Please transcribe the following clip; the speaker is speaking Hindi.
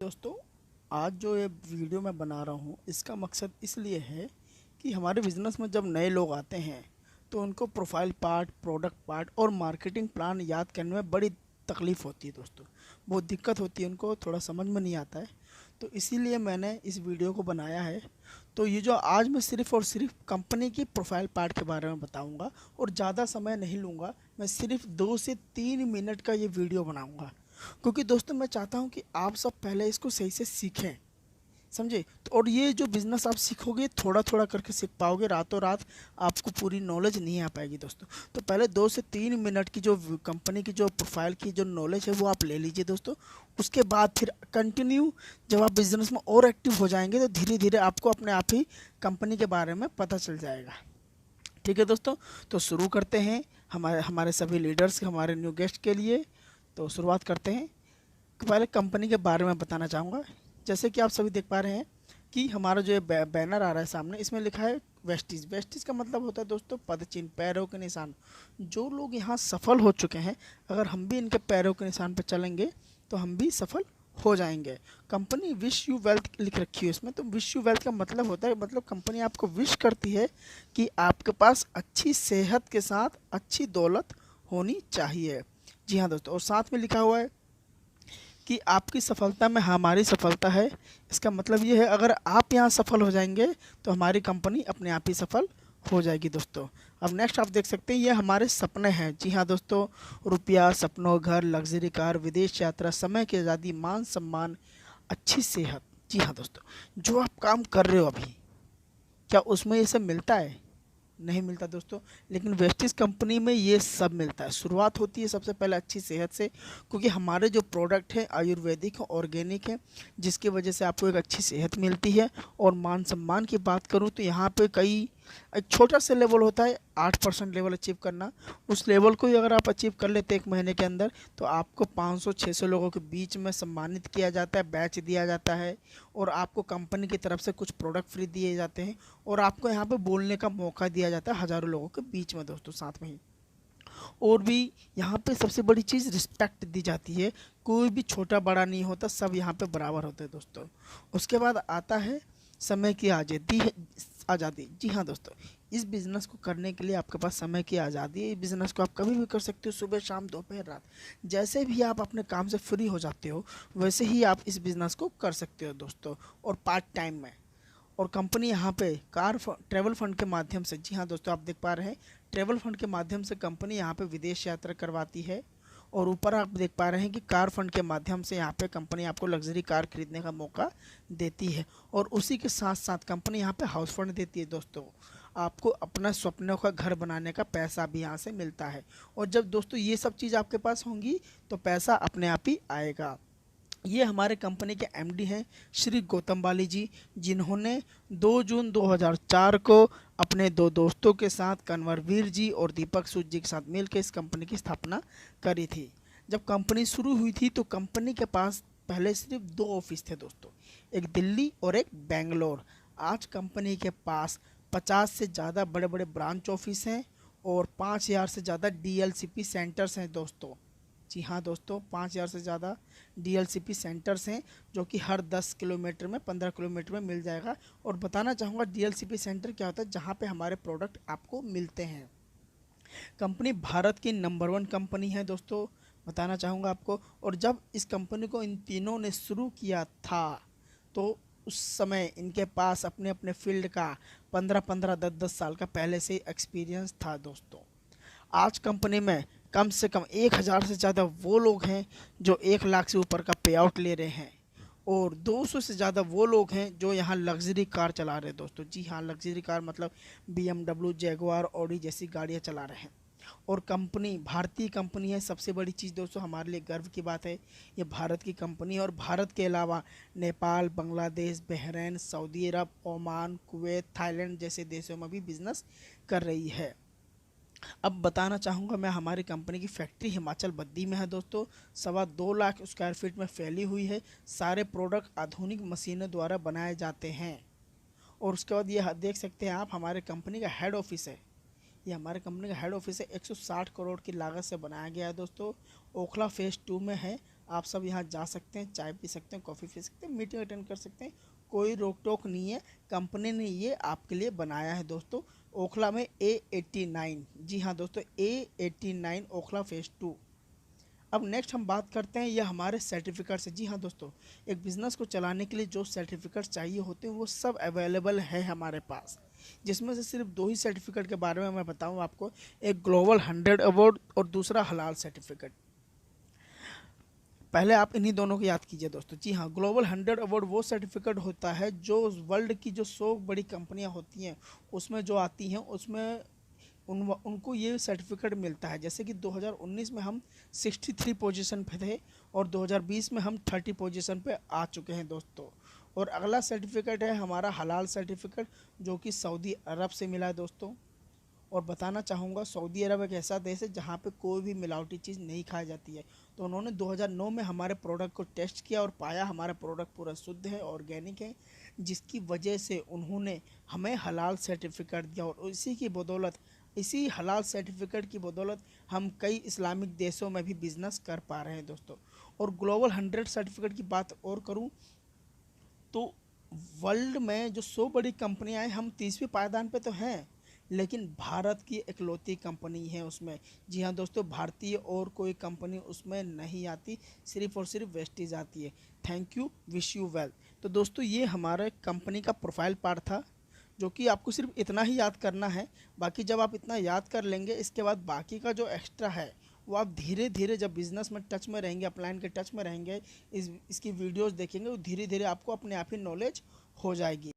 दोस्तों, आज जो ये वीडियो मैं बना रहा हूँ इसका मकसद इसलिए है कि हमारे बिज़नेस में जब नए लोग आते हैं तो उनको प्रोफाइल पार्ट, प्रोडक्ट पार्ट और मार्केटिंग प्लान याद करने में बड़ी तकलीफ़ होती है। दोस्तों, बहुत दिक्कत होती है, उनको थोड़ा समझ में नहीं आता है। तो इसीलिए मैंने इस वीडियो को बनाया है। तो ये जो आज मैं सिर्फ़ और सिर्फ कंपनी की प्रोफाइल पार्ट के बारे में बताऊँगा और ज़्यादा समय नहीं लूँगा। मैं सिर्फ 2 से 3 मिनट का ये वीडियो बनाऊँगा, क्योंकि दोस्तों मैं चाहता हूँ कि आप सब पहले इसको सही से सीखें, समझे। तो और ये जो बिज़नेस आप सीखोगे थोड़ा थोड़ा करके सीख पाओगे, रातों रात आपको पूरी नॉलेज नहीं आ पाएगी दोस्तों। तो पहले 2 से 3 मिनट की जो कंपनी की जो प्रोफाइल की जो नॉलेज है वो आप ले लीजिए दोस्तों। उसके बाद फिर कंटिन्यू जब आप बिज़नेस में और एक्टिव हो जाएंगे तो धीरे धीरे आपको अपने आप ही कंपनी के बारे में पता चल जाएगा। ठीक है दोस्तों, तो शुरू करते हैं हमारे हमारे सभी लीडर्स, हमारे न्यू गेस्ट के लिए। तो शुरुआत करते हैं। पहले कंपनी के बारे में बताना चाहूँगा। जैसे कि आप सभी देख पा रहे हैं कि हमारा जो ये बैनर आ रहा है सामने, इसमें लिखा है वेस्टीज। वेस्टीज का मतलब होता है दोस्तों पद चिन्ह, पैरों के निशान। जो लोग यहाँ सफल हो चुके हैं, अगर हम भी इनके पैरों के निशान पर चलेंगे तो हम भी सफल हो जाएंगे। कंपनी विश यू वेल्थ लिख रखी है इसमें। तो विश यू वेल्थ का मतलब होता है, मतलब कंपनी आपको विश करती है कि आपके पास अच्छी सेहत के साथ अच्छी दौलत होनी चाहिए। जी हाँ दोस्तों, और साथ में लिखा हुआ है कि आपकी सफलता में हमारी सफलता है। इसका मतलब ये है, अगर आप यहाँ सफल हो जाएंगे तो हमारी कंपनी अपने आप ही सफल हो जाएगी दोस्तों। अब नेक्स्ट आप देख सकते हैं, ये हमारे सपने हैं। जी हाँ दोस्तों, रुपया, सपनों, घर, लग्जरी कार, विदेश यात्रा, समय की आज़ादी, मान सम्मान, अच्छी सेहत। जी हाँ दोस्तों, जो आप काम कर रहे हो अभी, क्या उसमें ये सब मिलता है? नहीं मिलता दोस्तों। लेकिन वेस्टिज कंपनी में ये सब मिलता है। शुरुआत होती है सबसे पहले अच्छी सेहत से, क्योंकि हमारे जो प्रोडक्ट हैं आयुर्वेदिक हैं, ऑर्गेनिक हैं, जिसकी वजह से आपको एक अच्छी सेहत मिलती है। और मान सम्मान की बात करूं तो यहाँ पे कई एक छोटा सा लेवल होता है, 8% लेवल अचीव करना। उस लेवल को ही अगर आप अचीव कर लेते हैं 1 महीने के अंदर, तो आपको 500-600 लोगों के बीच में सम्मानित किया जाता है, बैच दिया जाता है, और आपको कंपनी की तरफ से कुछ प्रोडक्ट फ्री दिए जाते हैं, और आपको यहाँ पे बोलने का मौका दिया जाता है हज़ारों लोगों के बीच में दोस्तों, साथ में ही। और भी यहाँ पे सबसे बड़ी चीज़ रिस्पेक्ट दी जाती है। कोई भी छोटा बड़ा नहीं होता, सब यहाँ पे बराबर होते हैं दोस्तों। उसके बाद आता है समय की आज़ादी है। आज़ादी, जी हाँ दोस्तों, इस बिज़नेस को करने के लिए आपके पास समय की आज़ादी है। इस बिज़नेस को आप कभी भी कर सकते हो, सुबह शाम दोपहर रात। जैसे भी आप अपने काम से फ्री हो जाते हो वैसे ही आप इस बिज़नेस को कर सकते हो दोस्तों, और पार्ट टाइम में। और कंपनी यहाँ पे ट्रैवल फंड के माध्यम से, जी हाँ दोस्तों आप देख पा रहे हैं, ट्रैवल फंड के माध्यम से कंपनी यहाँ पे विदेश यात्रा करवाती है। और ऊपर आप देख पा रहे हैं कि कार फंड के माध्यम से यहाँ पे कंपनी आपको लग्जरी कार खरीदने का मौका देती है। और उसी के साथ साथ कंपनी यहाँ पे हाउस फंड देती है दोस्तों। आपको अपना सपनों का घर बनाने का पैसा भी यहाँ से मिलता है। और जब दोस्तों ये सब चीज़ आपके पास होंगी तो पैसा अपने आप ही आएगा। ये हमारे कंपनी के एमडी हैं श्री गौतम बाली जी, जिन्होंने 2 जून 2004 को अपने दो दोस्तों के साथ, कन्वरवीर जी और दीपक सूद जी के साथ मिलकर इस कंपनी की स्थापना करी थी। जब कंपनी शुरू हुई थी तो कंपनी के पास पहले सिर्फ 2 ऑफिस थे दोस्तों, एक दिल्ली और एक बेंगलोर। आज कंपनी के पास 50 से ज़्यादा बड़े बड़े ब्रांच ऑफिस हैं और 5000 से ज़्यादा डीएलसीपी सेंटर्स हैं दोस्तों। जी हाँ दोस्तों, 5000 से ज़्यादा डीएलसीपी सेंटर्स हैं, जो कि हर 10 किलोमीटर में, 15 किलोमीटर में मिल जाएगा। और बताना चाहूँगा डीएलसीपी सेंटर क्या होता है, जहाँ पे हमारे प्रोडक्ट आपको मिलते हैं। कंपनी भारत की नंबर 1 कंपनी है दोस्तों, बताना चाहूँगा आपको। और जब इस कंपनी को इन तीनों ने शुरू किया था तो उस समय इनके पास अपने अपने फील्ड का 15-15, 10-10 साल का पहले से एक्सपीरियंस था दोस्तों। आज कंपनी में कम से कम 1000 से ज़्यादा वो लोग हैं जो 1 लाख से ऊपर का पे आउट ले रहे हैं, और 200 से ज़्यादा वो लोग हैं जो यहाँ लग्जरी कार चला रहे हैं दोस्तों। जी हाँ, लग्जरी कार मतलब BMW, जैगुआर, ऑडी जैसी गाड़ियाँ चला रहे हैं। और कंपनी भारतीय कंपनी है। सबसे बड़ी चीज़ दोस्तों, हमारे लिए गर्व की बात है, ये भारत की कंपनी है। और भारत के अलावा नेपाल, बांग्लादेश, बहरीन, सऊदी अरब, ओमान, कुवैत, थाईलैंड जैसे देशों में भी बिजनेस कर रही है। अब बताना चाहूँगा मैं, हमारी कंपनी की फैक्ट्री हिमाचल बद्दी में है दोस्तों। 2.25 लाख स्क्वायर फीट में फैली हुई है। सारे प्रोडक्ट आधुनिक मशीनों द्वारा बनाए जाते हैं। और उसके बाद ये देख सकते हैं आप, हमारे कंपनी का हेड ऑफिस है। ये हमारे कंपनी का हेड ऑफिस है, 160 करोड़ की लागत से बनाया गया है दोस्तों। ओखला फेज़ 2 में है। आप सब यहाँ जा सकते हैं, चाय पी सकते हैं, कॉफ़ी पी सकते हैं, मीटिंग अटेंड कर सकते हैं, कोई रोक टोक नहीं है। कंपनी ने ये आपके लिए बनाया है दोस्तों, ओखला में A89। जी हाँ दोस्तों, A89 ओखला फेज़ 2। अब नेक्स्ट हम बात करते हैं ये हमारे सर्टिफिकेट से। जी हाँ दोस्तों, एक बिज़नेस को चलाने के लिए जो सर्टिफिकेट चाहिए होते हैं वो सब अवेलेबल है हमारे पास, जिसमें से सिर्फ 2 ही सर्टिफिकेट के बारे में मैं बताऊँ आपको। एक ग्लोबल 100 अवार्ड और दूसरा हलाल सर्टिफिकेट। पहले आप इन्हीं दोनों को याद कीजिए दोस्तों। जी हाँ, ग्लोबल 100 अवार्ड वो सर्टिफिकेट होता है जो वर्ल्ड की जो 100 बड़ी कंपनियां होती हैं उसमें जो आती हैं, उसमें उनको ये सर्टिफिकेट मिलता है। जैसे कि 2019 में हम 63 पोजीशन पे थे और 2020 में हम 30 पोजीशन पे आ चुके हैं दोस्तों। और अगला सर्टिफिकेट है हमारा हलाल सर्टिफिकेट, जो कि सऊदी अरब से मिला है दोस्तों। और बताना चाहूँगा, सऊदी अरब एक ऐसा देश है जहाँ पे कोई भी मिलावटी चीज़ नहीं खाई जाती है। तो उन्होंने 2009 में हमारे प्रोडक्ट को टेस्ट किया और पाया हमारा प्रोडक्ट पूरा शुद्ध है, ऑर्गेनिक है, जिसकी वजह से उन्होंने हमें हलाल सर्टिफिकेट दिया। और इसी की बदौलत, इसी हलाल सर्टिफिकेट की बदौलत हम कई इस्लामिक देशों में भी बिजनेस कर पा रहे हैं दोस्तों। और ग्लोबल 100 सर्टिफिकेट की बात और करूँ तो वर्ल्ड में जो 100 बड़ी कंपनियां हैं, हम 30वें पायदान पे तो हैं, लेकिन भारत की इकलौती कंपनी है उसमें। जी हाँ दोस्तों, भारतीय और कोई कंपनी उसमें नहीं आती, सिर्फ और सिर्फ वेस्टीज आती है। Thank you, wish you well. तो दोस्तों, ये हमारे कंपनी का प्रोफाइल पार्ट था, जो कि आपको सिर्फ इतना ही याद करना है। बाकी जब आप इतना याद कर लेंगे, इसके बाद बाकी का जो एक्स्ट्रा है वो आप धीरे धीरे जब बिज़नेस में टच में रहेंगे, अपलाइन के टच में रहेंगे, इसकी वीडियोस देखेंगे, तो धीरे धीरे आपको अपने आप ही नॉलेज हो जाएगी।